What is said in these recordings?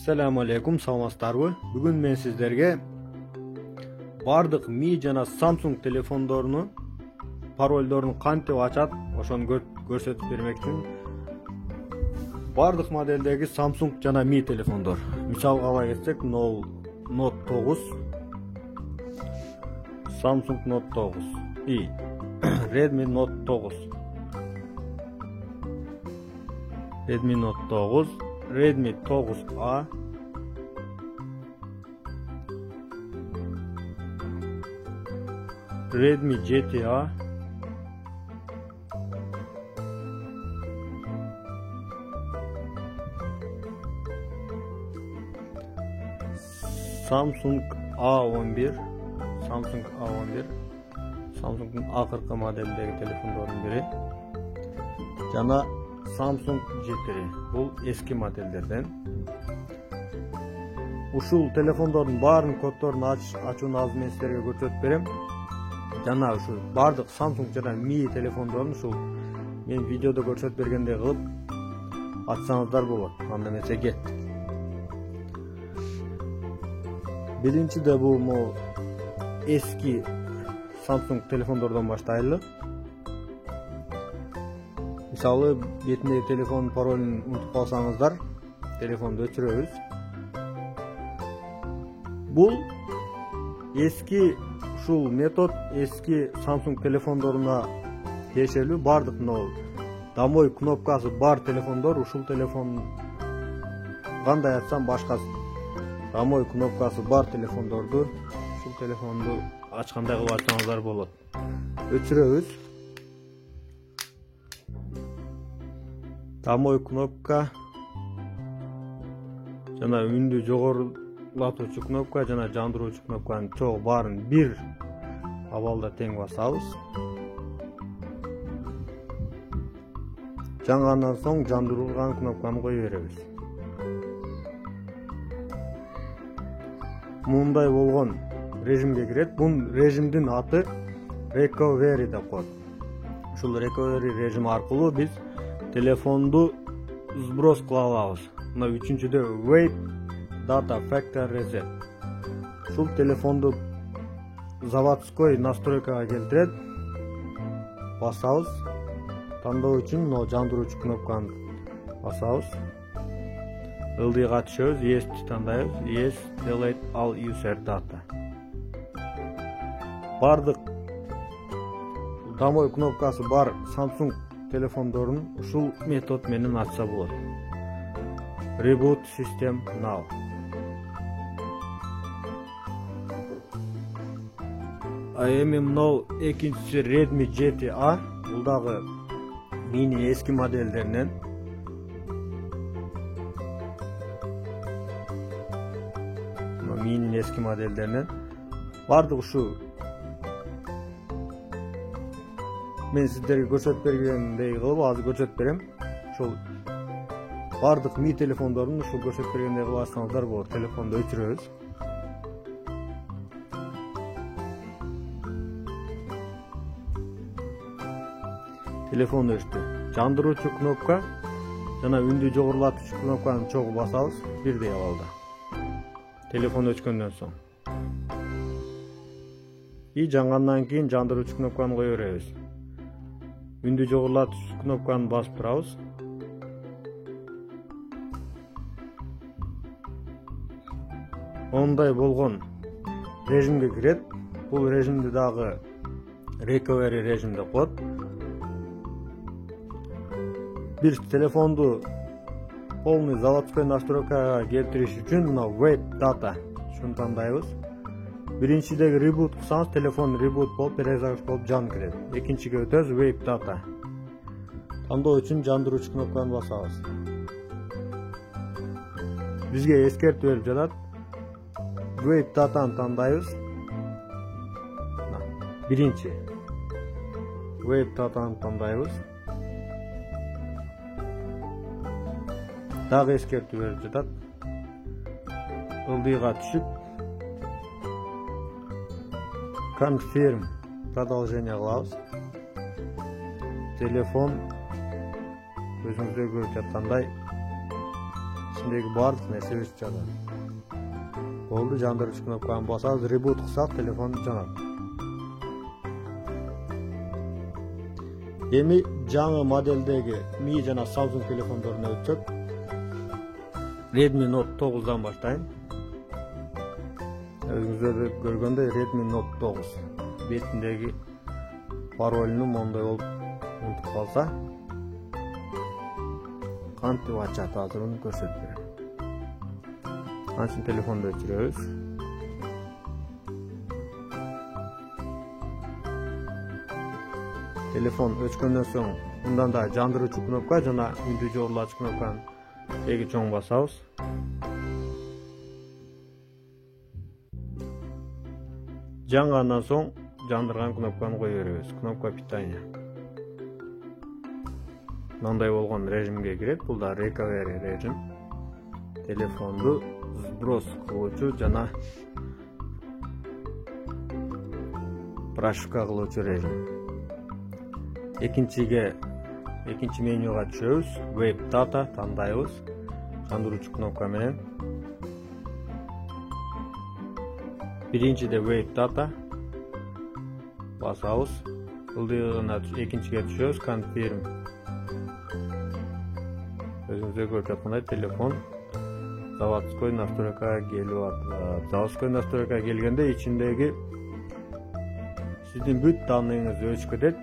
Assalamu alaikum, саламатсыздарбы? Бүгүн мен сиздерге бардык Mi жана Samsung телефондорунун паролдорун кантип ачат, ошону көрсөтүп бермекчимин. Бардык моделдеги Samsung жана Mi телефондор. Мисалга ала кетсек, Note 9, Samsung Note 9 и Redmi Note 9. Redmi Note 9, Redmi 9A, Redmi GT-A, Samsung A11, Samsung'un akırkı modeldeki telefonların biri. Jana Samsung J3, bu eski modellerden. Ушул телефондордун баарынын коддорун ачууну азыр мен сиздерге көрсөтүп берем. Жана ушул бардык Samsung жана Mi телефондорун ушул мен видеодо көрсөтүп бергендей кылып ачсаңыздар болот. Анда эмесе кет. Биринчиде бул eski Samsung телефондордон баштайлы. Мисалы, бетиндеги телефон паролун унутуп калсаңыздар, телефонду өчүрөбүз. Бул eski ушул метод eski Samsung телефондоруна тиешелүү. Бардык домой кнопкасы бар телефондор ушул телефон кандай ачсам башкасы домой кнопкасы бар телефондорду ушул телефонду ачкандай кылып ачсаңыздар болот. Өчүрөбүз. Домой кнопка жана үндү жогорулатуучу кнопка жана жандыруучу кнопканын чогуу баарын бир абалда тең басабыз. Жангандан соң жандырылган кнопканы кое беребиз. Мындай болгон режимге кирет. Бул режимдин аты Recovery деп коет. Ушул Recovery режим аркылуу биз телефонду сброс кыла алабыз. Мына үчүнчүдө Wipe Data Factor Reset. Ушул телефонду заводской настройкага келтирет. Басабыз. Тандоо үчүн жандыруучу кнопканы басабыз. Ылдыйга түшөбүз, Yes тандайбыз. Yes, delete all user data. Бардык домой кнопкасы бар Samsung телефондорун ушул метод менен ачса болот. Reboot System Now. Эми мынау экинчиси Redmi GT-A. Бул дагы Mi'nin eski modellerinden. Mi'nin eski modellerinden. Bardык ушу мен сиздерге көрсөтүп бергендей кылып азыр көрсөтүп берем. Ушул бардык Mi телефондорун ушул көрсөтүп бергендей кылып ачсаңыздар болот. Телефонду өчүрөбүз. Телефон өчтү. Жандыруучу кнопка жана үндү жогорулатуучу кнопканы чогуу басабыз бирдей абалда. Телефон өчкөндөн соң. И жангандан кийин жандыруучу кнопканы кое беребиз. Үндү жогорулатуучу кнопканы басып турабыз. Ондай болгон режимге кирет. Бул режимди дагы Recovery режим деп коет. Бир телефонду полный заводской настройкага келтириш үчүн мына Wipe Data шуну тандайбыз. Биринчидеги Reboot кылсаңыз телефон reboot болуп, перезагруз болуп жан кирет. Экинчиге өтөбүз Wipe Data. Тандоо үчүн жандыруучу кнопканы басабыз. Бизге эскертүү берип жатат. Wipe Data'ны тандайбыз. Биринчи Wipe Data'ны тандайбыз. Дагы эскертүү берип жатат. Ылдыйга түшүп Confirm продолжение кылабыз. Телефон өзүңүздөр көрүп жаткандай ичиндеги баардык нерсе өчүп жатат. Болду, жандыргыч кнопканы басабыз, reboot кылсак телефон жанат. Эми жаңы моделдеги Mi жана Samsung телефондоруна өтсөк, Redmi Note 9'dan баштайм. Өзүңүздөр көргөндөй Redmi Note 9 бетиндеги паролunu мондай болуп унутуп калса, кантип ачат азыр уну көрсөтүп берем. Анчын телефонду өчүрөбүз. Telefon өчкөндөн соң мындан да жандыруучу кнопка жана үндү жогорулачу кнопканы эки чоң басабыз. Жангандан соң жандырган кнопканы кое беребиз. Кнопка питания. Мындай болгон режимге кирет. Бул да recovery режим. Телефонду сброс кылуучу жана прошивка кылуучу режим. Экинчи менюга түшөбүз. Web data тандайбыз. Жандыруучу кнопка менен. Биринчиде Web data басабыз. Ылдыйгына экинчиге түшөбүз. Confirm. Өзүңүздөр көрүп жаткандай телефон заводской настройкага келип атат. Заводской настройкага келгенде ичиндеги сиздин бүт данныйыңыз өчүп кетет.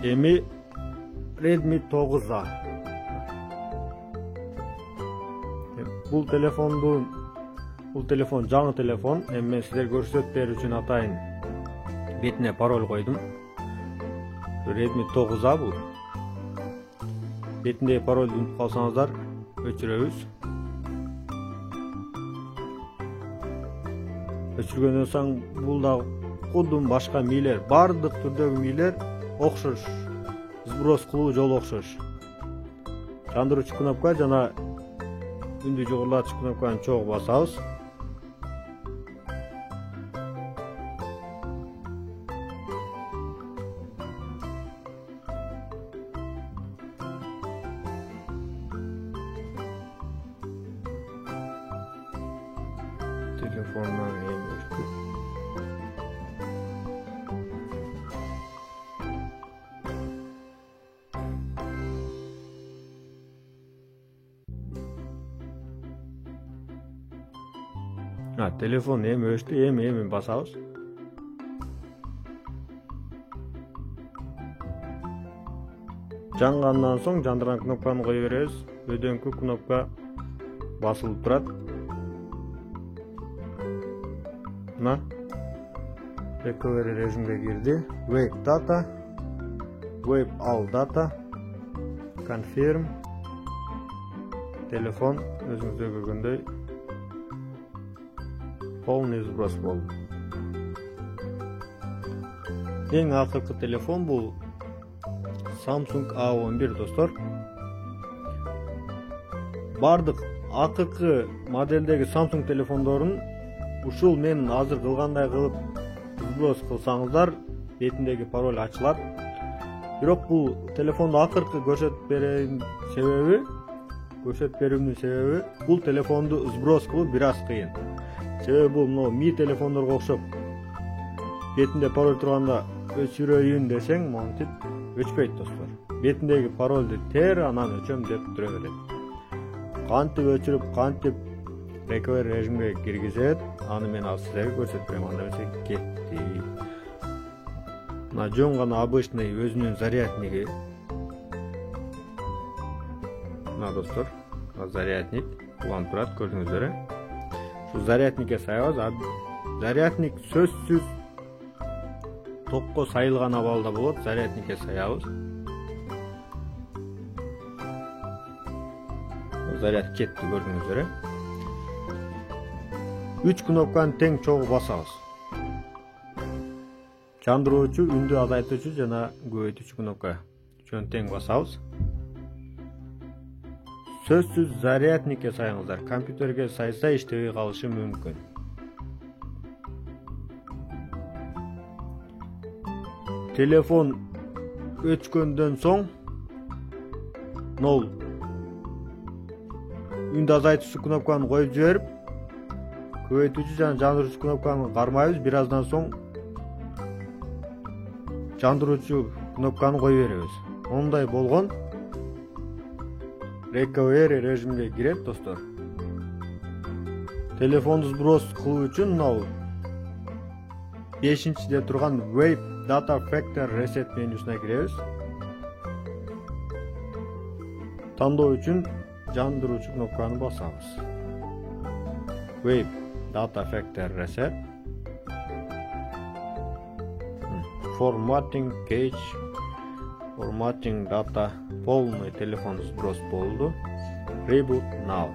Эми Redmi 9A. Бул телефон жаңы телефон. Эми мен сиздерге көрсөтүп берүү үчүн атайын бетине пароль койдум. Redmi 9A бул. Бетиндеги парольду унутуп калсаңыздар өчүрөбүз. Өчүргөндөн соң бул да кудум башка милер, бардык түрдөгү милер окшош. Сброс кылуу жолу окшош. Жандыруучу кнопка жана үндү жогорулачу кнопканы чогуу басабыз. Telefondan emişti. Telefon эми басабыз. Жангандан соң жандырган кнопканы кое беребиз. Өдөңкү кнопка басылып турат. Мына recovery режимге кирди. Web data, web all data, confirm. Телефон өзүңүздөр көргөндөй полный сброс болду. Эң акыркы телефон бул Samsung A11 достор. Бардык акыркы модельдеги Samsung телефондорун ушул мен азыр кылгандай кылып сброс кылсаңыздар бетиндеги пароль ачылат. Бирок бул телефонду акыркы көрсөтүп берүүмдүн себеби бул телефонду сброс кылуу бир аз кыйын. Себеби бул мына Mi телефондорго окшоп бетинде пароль турганда өчүрөйүн десең, монтип өчпөйт достор. Бетиндеги парольду тер, анан өчөм деп турө берет. Кантип өчүрүп, кантип recovery режимге киргизет, аны мен азыр силерге көрсөтүп берем. Анда эмесе кетти. Мына жөн гана обычный өзүнүн зарядниги. Мына достор, зарядник уланып турат, көрдүңүздөр. Şu зарядникке сайабыз. Зарядник сөзсүз токко сайылган абалда болот. Зарядникке саябыз. Заряд кетти, көрдүңүздөр. 3 кнопканы тең чогуу басабыз. Жандыруучу, үндү азайтуучу жана көбөйтүүчү кнопка. Үчөөнү тең басабыз. Сөзсүз зарядникке сайыңыздар. Компьютерге сайса иштебей калышы мүмкүн. Телефон өчкөндөн соң 0 үнді азайтуучу кнопканы коюп жиберип, көбөйтүүчү жана жандыруучу кнопканы кармайбыз. Бир аздан соң жандыруучу кнопканы кое беребиз. Ондай болгон recovery режимге кирет достор. Телефонду сброс кылуу үчүн мынау 5-де турган Wave Data Factor Reset менюсуна киребиз. Тандоо үчүн жандыруучу кнопканы басабыз. Wave Data Factor Reset. Formatting Cache, Formatting Data, полный телефон сброс болду. Reboot Now.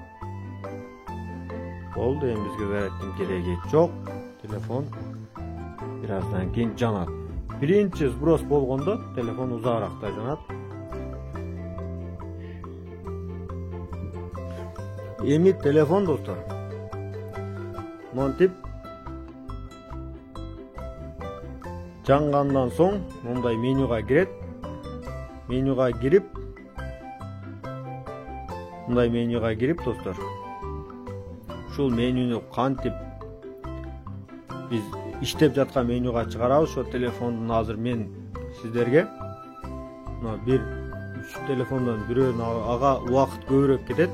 Болду, эми бизге зарядтын кереги жок. Телефон бираздан кийин жанат. Биринчи сброс болгондо телефон узагыракта жанат. Эми телефон достор монтип жангандан соң мындай менюга кирет. Менюга кирип достор, ушул менюнү кантип биз иштеп жаткан менюга чыгарабыз. Ошо телефондун азыр мен сиздерге мына бир 3 телефондон бирөөнүн ага убакыт көбүрөөк кетет.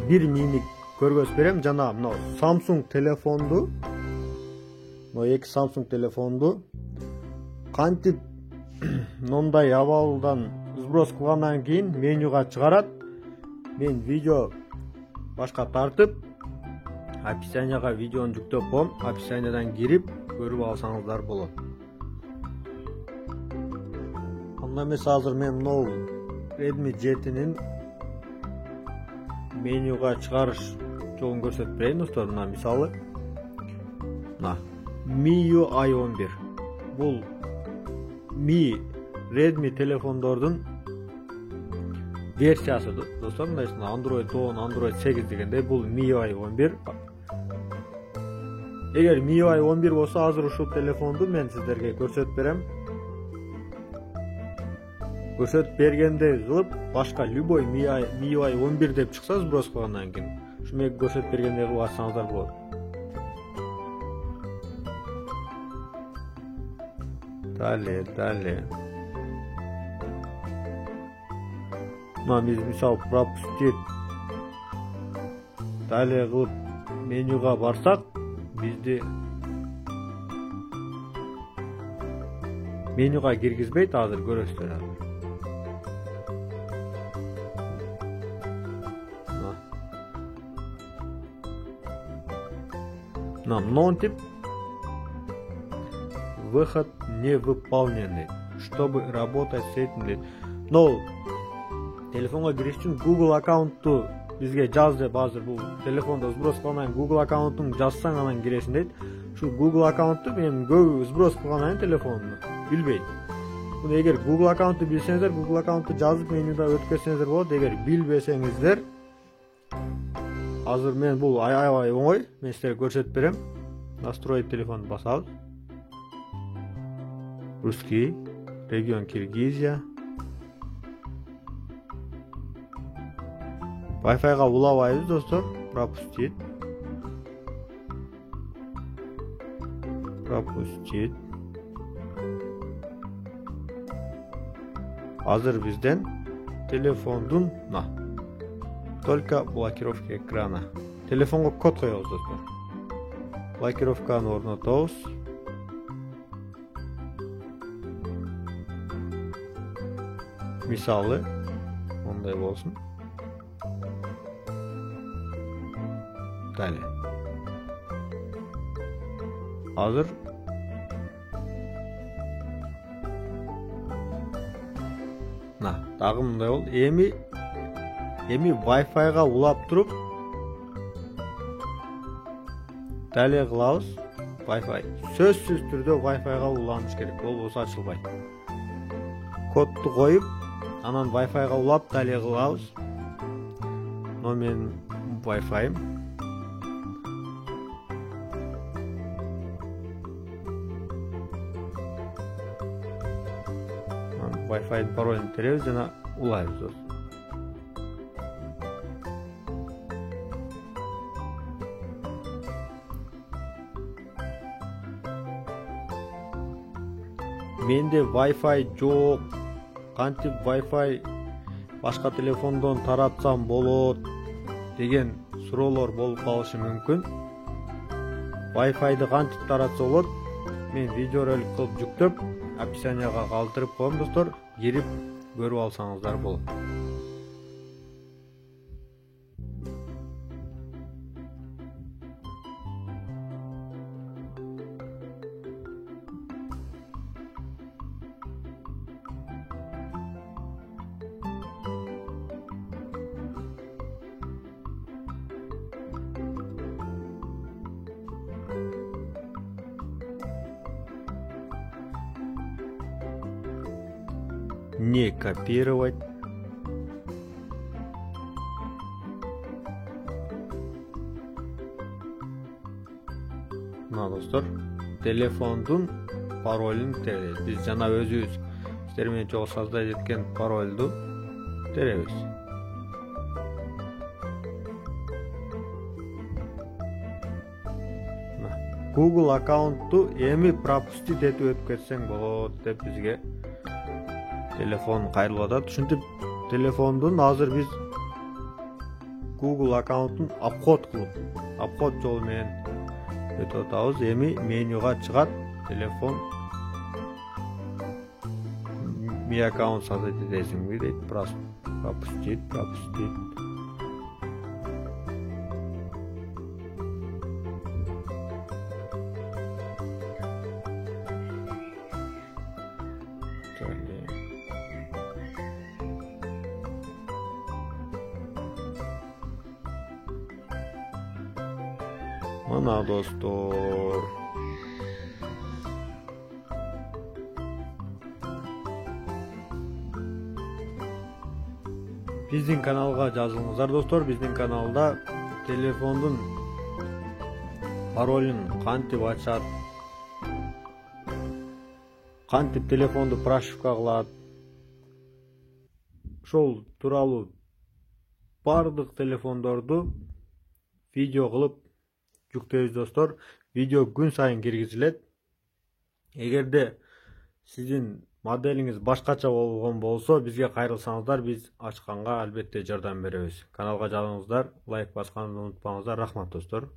Бир минут көргөзүп берем. Жана мына Samsung телефонду, мына эки Samsung телефонду кантип мындай абалдан сброс кылгандан кийин менюга чыгарат. Мен видео башка тартып, описанияга видеону жүктөп коем. Описаниядан кирип көрүп алсаңыздар болот. Анда эмес, азыр мен мынау Redmi 7'nin менюга чыгарыш жолун көрсөтүп берейин достор. Мына мисалы мына MIUI 11. Бул Redmi телефондордун версиясы достор. Мындай Android 10, Android 8 дегендей, бул MIUI 11. Эгер MIUI 11 болсо, азыр ушул телефонду мен сиздерге көрсөтүп берем. Көрсөтүп бергендей кылып, башка любой MIUI 11 деп чыкса сброс кылгандан кийин, ушу мен көрсөтүп бергендей кылып ачсаңыздар болот. Далее. Мына биз мисалы пропустить далее кылып менюга барсак, бизди менюга киргизбейт. Азыр көрөсүздөр. Non-tip выход не выполненный. Чтобы работать с этим. Но телефонга кириш үчүн Google аккаунтту бизге жаз деп, азыр бул телефондо сброс кылгандан Google аккаунтун жазсаң анан киресиң дейт. Шу Google аккаунтту мен көп сброс кылгандан телефонду билбейт. Муну эгер Google аккаунтту билсеңиздер, Google аккаунтту жазып менюда өткөрсөңүздөр болот. Эгер билбесеңиздер, азыр мен бул аябай оңой, мен силерге көрсөтүп берем. Настроить телефон басабыз. Русский, регион Киргизия. Wi-Fi'га улабайбыз достор. Пропустить. Азыр бизден телефондун только блокировка экрана. Телефонго код коебуз достор. Блокировканы орнотобуз. Мисалы мындай болсун. Далее. Азыр дагы мындай болду. Эми Wi-Fi'га улап туруп далее кылабыз. Wi-Fi сөзсүз түрдө Wi-Fi'га уланыш керек, болбосо ачылбайт. Кодду коюп, анан Wi-Fi'га улап далее кылабыз. Но мен Wi-Fi'им Wi-Fi'nin паролун теребиз жана улайбыз. менде Wi-Fi жок, кантип Wi-Fi башка телефондон таратсам болот деген суроолор болуп калышы мүмкүн. Wi-Fi'ды кантип таратса болот? Мен видеоролик кылып жүктөп, описанияга калтырып коем достор, кирип көрүп алсаңыздар болот. Не копировать. Мына достор, телефондун паролун теребиз. Биз жана өзүбүз сиздер менен чогуу создать эткен паролду теребиз. Google аккаунтту эми пропустить этип өтүп кетсең болот деп бизге телефон кайрылып атат. Ушинтип телефондун азыр биз Google аккаунтун обход жолу менен өтүп атабыз. Эми менюга чыгат телефон Mi аккаунт создать этесиңби дейт. Пропустить. Мына достор, биздин каналга жазылыңыздар достор. Биздин каналда телефондун паролун кантип ачат, кантип телефонду прошивка кылат, ошол тууралуу бардык телефондорду видео кылып жүктөйбүз достор. Видео күн сайын киргизилет. Эгерде сиздин моделиңиз башкача болгон болсо, бизге кайрылсаңыздар, биз ачканга албетте жардам беребиз. Каналга жазылыңыздар, лайк басканды унутпаңыздар. Рахмат достор.